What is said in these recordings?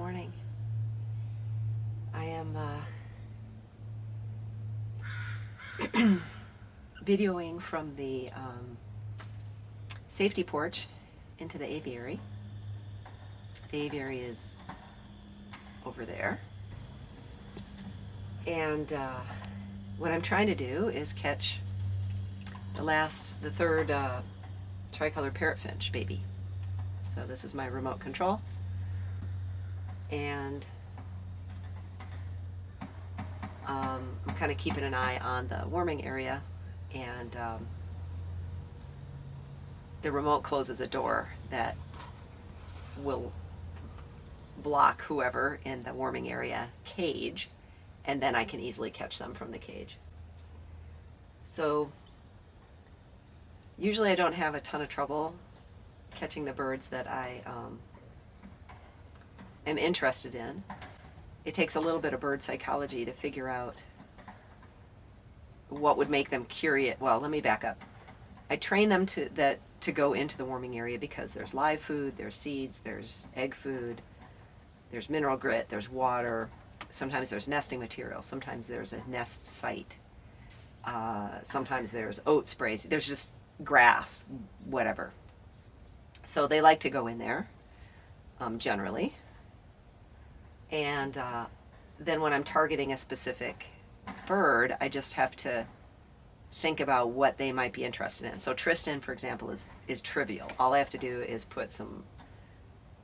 morning. I am videoing from the safety porch into the aviary. The aviary is over there. And what I'm trying to do is catch the third tricolor parrotfinch baby. So this is my remote control. And I'm kind of keeping an eye on the warming area, and the remote closes a door that will block whoever in the warming area cage, and then I can easily catch them from the cage. So usually I don't have a ton of trouble catching the birds that I am interested in. It takes a little bit of bird psychology to figure out what would make them curious. Well, let me back up. I train them to go into the warming area because there's live food, there's seeds, there's egg food, there's mineral grit, there's water. Sometimes there's nesting material. Sometimes there's a nest site. Sometimes there's oat sprays. There's just grass, whatever. So they like to go in there, generally. And then when I'm targeting a specific bird, I just have to think about what they might be interested in. So Tristan, for example, is trivial. All I have to do is put some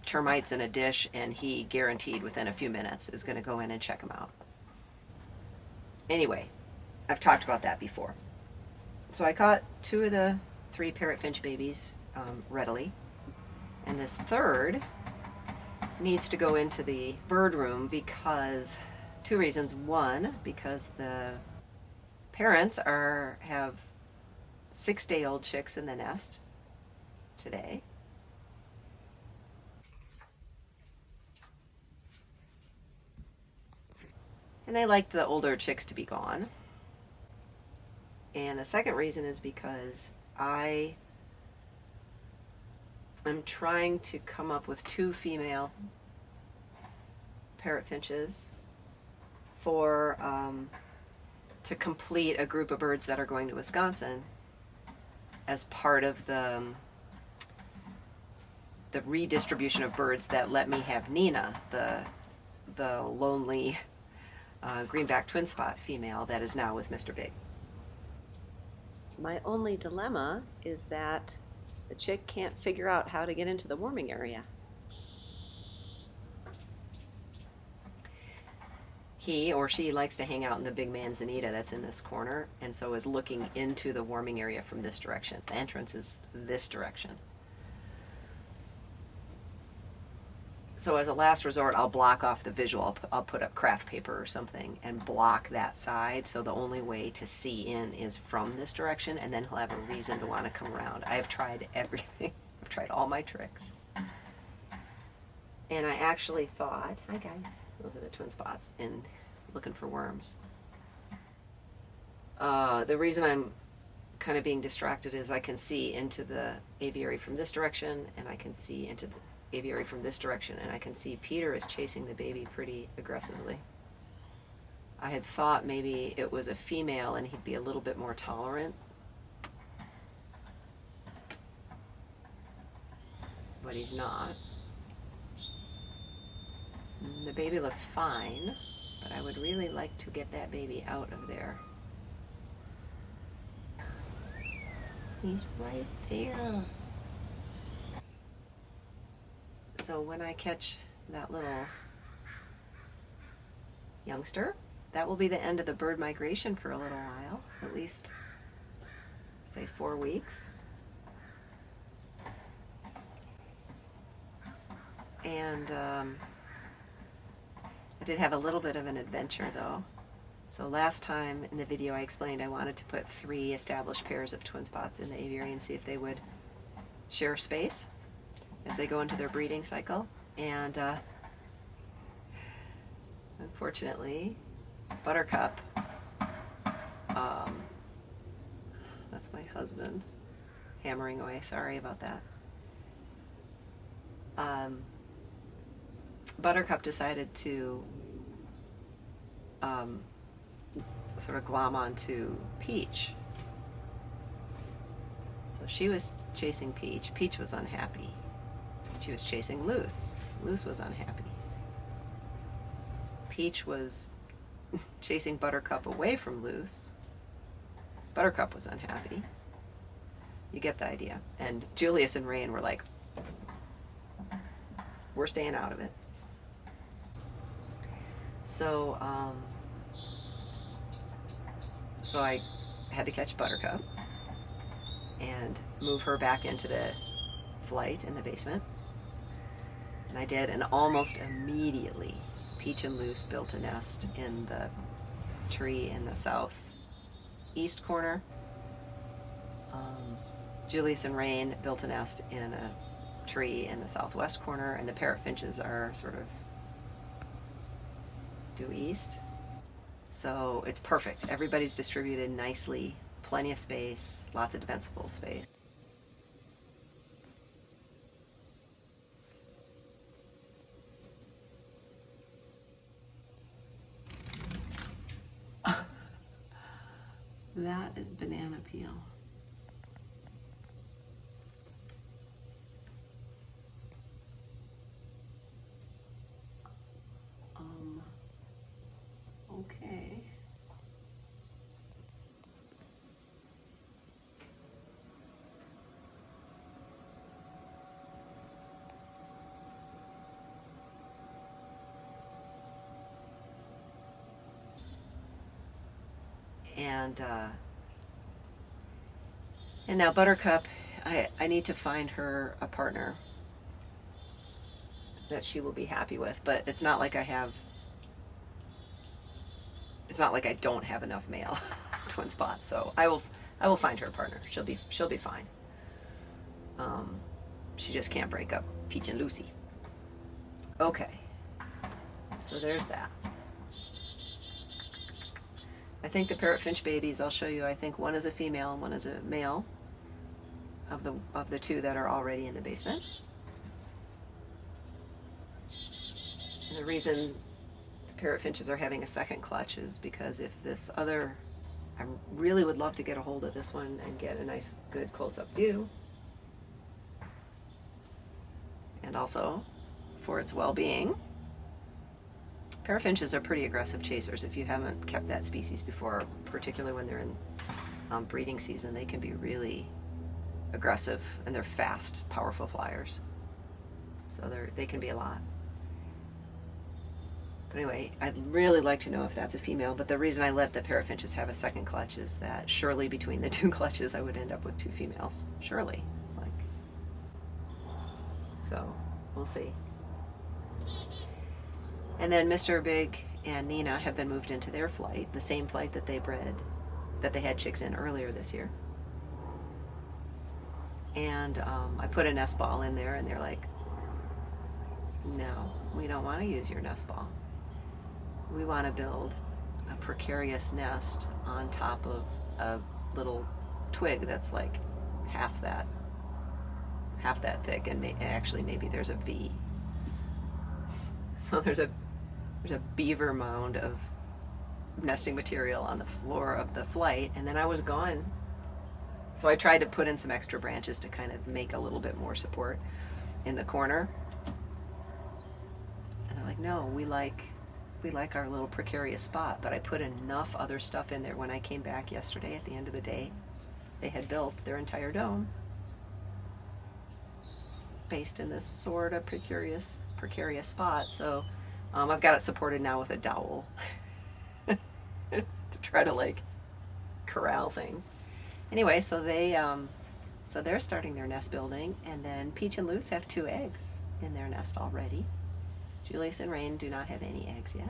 termites in a dish, and he, guaranteed within a few minutes, is going to go in and check them out. Anyway, I've talked about that before. So I caught 2 of the 3 parrotfinch babies readily, and this third needs to go into the bird room because 2 reasons. One, because the parents have 6-day-old chicks in the nest today. And they like the older chicks to be gone. And the second reason is because I am trying to come up with 2 female parrotfinches to complete a group of birds that are going to Wisconsin as part of the redistribution of birds that let me have Nina, the lonely greenback twin spot female that is now with Mr. Big. My only dilemma is that the chick can't figure out how to get into the warming area. He or she likes to hang out in the big manzanita that's in this corner, and so is looking into the warming area from this direction. The entrance is this direction. So as a last resort, I'll block off the visual. I'll put up craft paper or something and block that side, so the only way to see in is from this direction, and then he'll have a reason to want to come around. I have tried everything. I've tried all my tricks. And I actually thought, hi guys, those are the twin spots, in looking for worms. The reason I'm kind of being distracted is I can see into the aviary from this direction, and I can see into the aviary from this direction, and I can see Peter is chasing the baby pretty aggressively. I had thought maybe it was a female and he'd be a little bit more tolerant, but he's not. The baby looks fine, but I would really like to get that baby out of there. He's right there. So when I catch that little youngster, that will be the end of the bird migration for a little while, at least, say, 4 weeks. And I did have a little bit of an adventure, though. So last time in the video I explained I wanted to put 3 established pairs of twin spots in the aviary and see if they would share space as they go into their breeding cycle. And unfortunately, Buttercup, that's my husband hammering away, sorry about that. Buttercup decided to sort of glom onto Peach. So she was chasing Peach. Peach was unhappy. She was chasing Luce. Luce was unhappy. Peach was chasing Buttercup away from Luce. Buttercup was unhappy. You get the idea. And Julius and Rain were like, we're staying out of it. So, so I had to catch Buttercup and move her back into the flight in the basement. And I did, and almost immediately Peach and Luce built a nest in the tree in the southeast corner. Julius and Rain built a nest in a tree in the southwest corner, and the parrot finches are sort of due east. So it's perfect. Everybody's distributed nicely, plenty of space, lots of defensible space. That is banana peel. Okay. And now Buttercup, I need to find her a partner that she will be happy with, but it's not like I don't have enough male twin spots, so I will find her a partner. She'll be fine. She just can't break up Peach and Lucy. Okay, so there's that. I think the parrot finch babies, I'll show you, I think one is a female and one is a male of the two that are already in the basement. And the reason the parrot finches are having a second clutch is because if this other, I really would love to get a hold of this one and get a nice, good close-up view. And also, for its well-being, parrot finches are pretty aggressive chasers. If you haven't kept that species before, particularly when they're in breeding season, they can be really aggressive, and they're fast, powerful flyers. So they can be a lot. But anyway, I'd really like to know if that's a female, but the reason I let the parrot finches have a second clutch is that surely between the two clutches I would end up with two females. Surely. So, we'll see. And then Mr. Big and Nina have been moved into their flight, the same flight that they had chicks in earlier this year. And I put a nest ball in there, and they're like, no, we don't want to use your nest ball. We want to build a precarious nest on top of a little twig that's like half that thick, and actually maybe there's a V. So there's a beaver mound of nesting material on the floor of the flight, and then I was gone. So I tried to put in some extra branches to kind of make a little bit more support in the corner. And they're like, no, we like our little precarious spot, but I put enough other stuff in there when I came back yesterday at the end of the day. They had built their entire dome based in this sort of precarious spot. So I've got it supported now with a dowel to try to like corral things. Anyway, so they're starting their nest building, and then Peach and Luce have 2 eggs in their nest already. Julius and Rain do not have any eggs yet.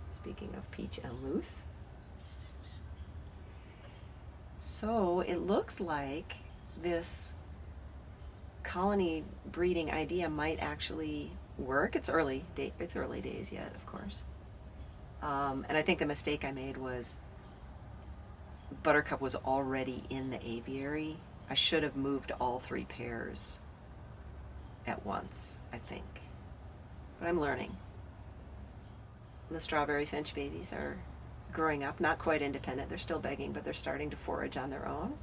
Speaking of Peach and Luce. So it looks like this colony breeding idea might actually work. It's early days yet, of course. And I think the mistake I made was Buttercup was already in the aviary. I should have moved all 3 pairs at once, I think. But I'm learning. The strawberry finch babies are growing up, not quite independent. They're still begging, but they're starting to forage on their own.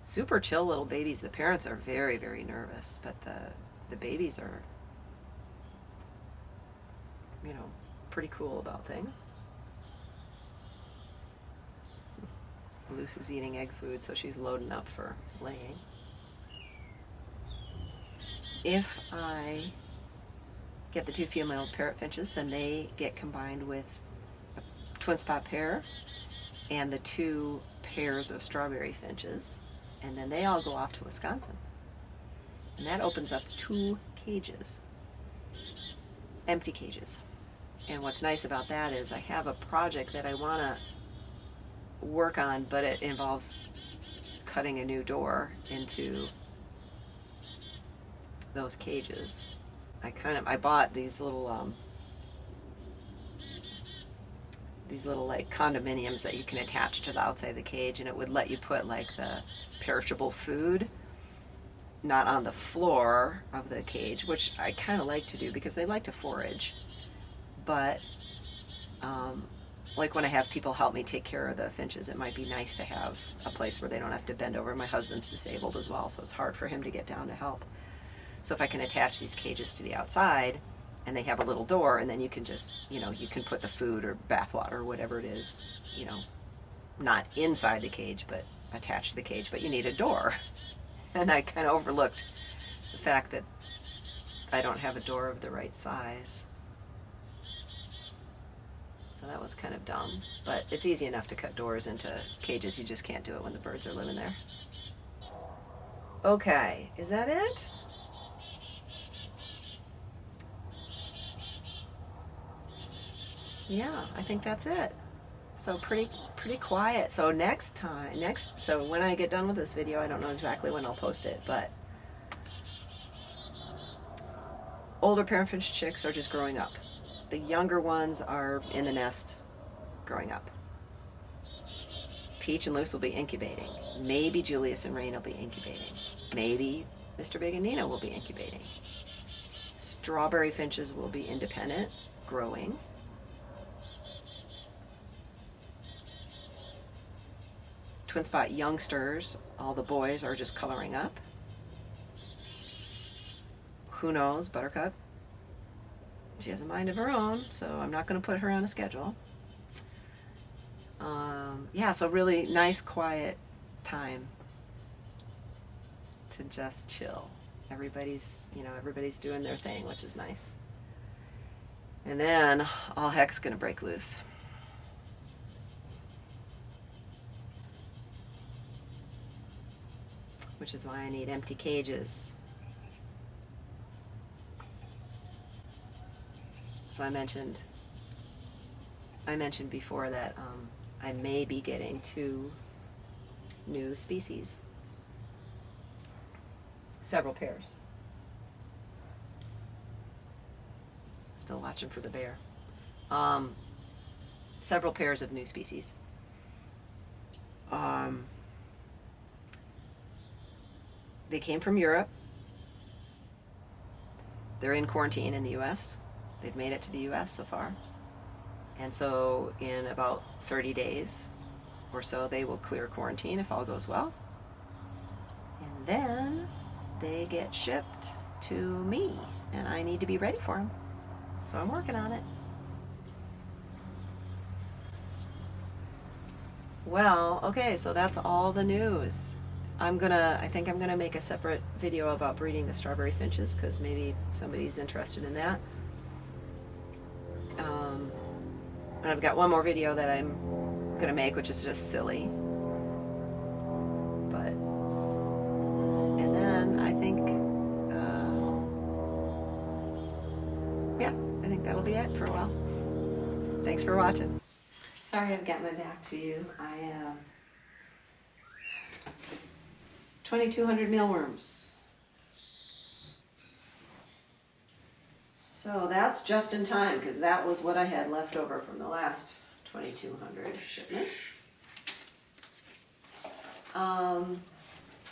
Super chill little babies. The parents are very, very nervous, but the babies are, you know, pretty cool about things. Luce is eating egg food, so she's loading up for laying. If I get the 2 female parrot finches, then they get combined with a twin spot pair and the 2 pairs of strawberry finches, and then they all go off to Wisconsin. And that opens up 2 cages, empty cages. And what's nice about that is I have a project that I want to work on, but it involves cutting a new door into those cages. I bought these little like condominiums that you can attach to the outside of the cage, and it would let you put like the perishable food not on the floor of the cage, which I kind of like to do because they like to forage. But like when I have people help me take care of the finches, it might be nice to have a place where they don't have to bend over. My husband's disabled as well, so it's hard for him to get down to help. So if I can attach these cages to the outside, and they have a little door, and then you can just, you know, you can put the food or bathwater or whatever it is, you know, not inside the cage, but attached to the cage, but you need a door. And I kind of overlooked the fact that I don't have a door of the right size. So that was kind of dumb, but it's easy enough to cut doors into cages. You just can't do it when the birds are living there. Okay, is that it? Yeah, I think that's it. So pretty quiet. So so when I get done with this video, I don't know exactly when I'll post it, but older parent finch chicks are just growing up. The younger ones are in the nest growing up. Peach and Luce will be incubating. Maybe Julius and Rain will be incubating. Maybe Mr. Big and Nina will be incubating. Strawberry finches will be independent, growing. Twin spot youngsters, all the boys are just coloring up. Who knows, Buttercup? She has a mind of her own, so I'm not going to put her on a schedule. Yeah, so really nice, quiet time to just chill. Everybody's doing their thing, which is nice. And then all heck's going to break loose. Which is why I need empty cages. So I mentioned before that I may be getting 2 new species. Several pairs. Still watching for the bear. Several pairs of new species. They came from Europe. They're in quarantine in the U.S. They've made it to the U.S. so far. And so in about 30 days or so, they will clear quarantine if all goes well. And then they get shipped to me, and I need to be ready for them. So I'm working on it. Well, okay, so that's all the news. I think I'm gonna make a separate video about breeding the strawberry finches, because maybe somebody's interested in that. And I've got one more video that I'm gonna make, which is just silly. But, and then I think, yeah, I think that'll be it for a while. Thanks for watching. Sorry I've got my back to you. I 2,200 mealworms. So that's just in time, because that was what I had left over from the last 2,200 shipment.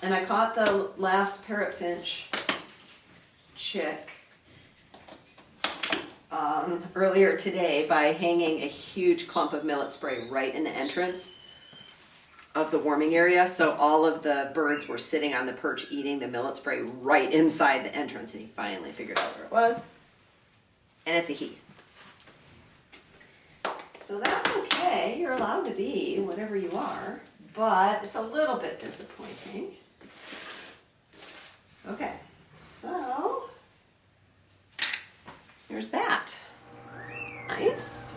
And I caught the last parrotfinch chick earlier today by hanging a huge clump of millet spray right in the entrance of the warming area. So all of the birds were sitting on the perch eating the millet spray right inside the entrance, and he finally figured out where it was. And it's a he. So that's okay. You're allowed to be whatever you are, but it's a little bit disappointing. Okay, so here's that. Nice.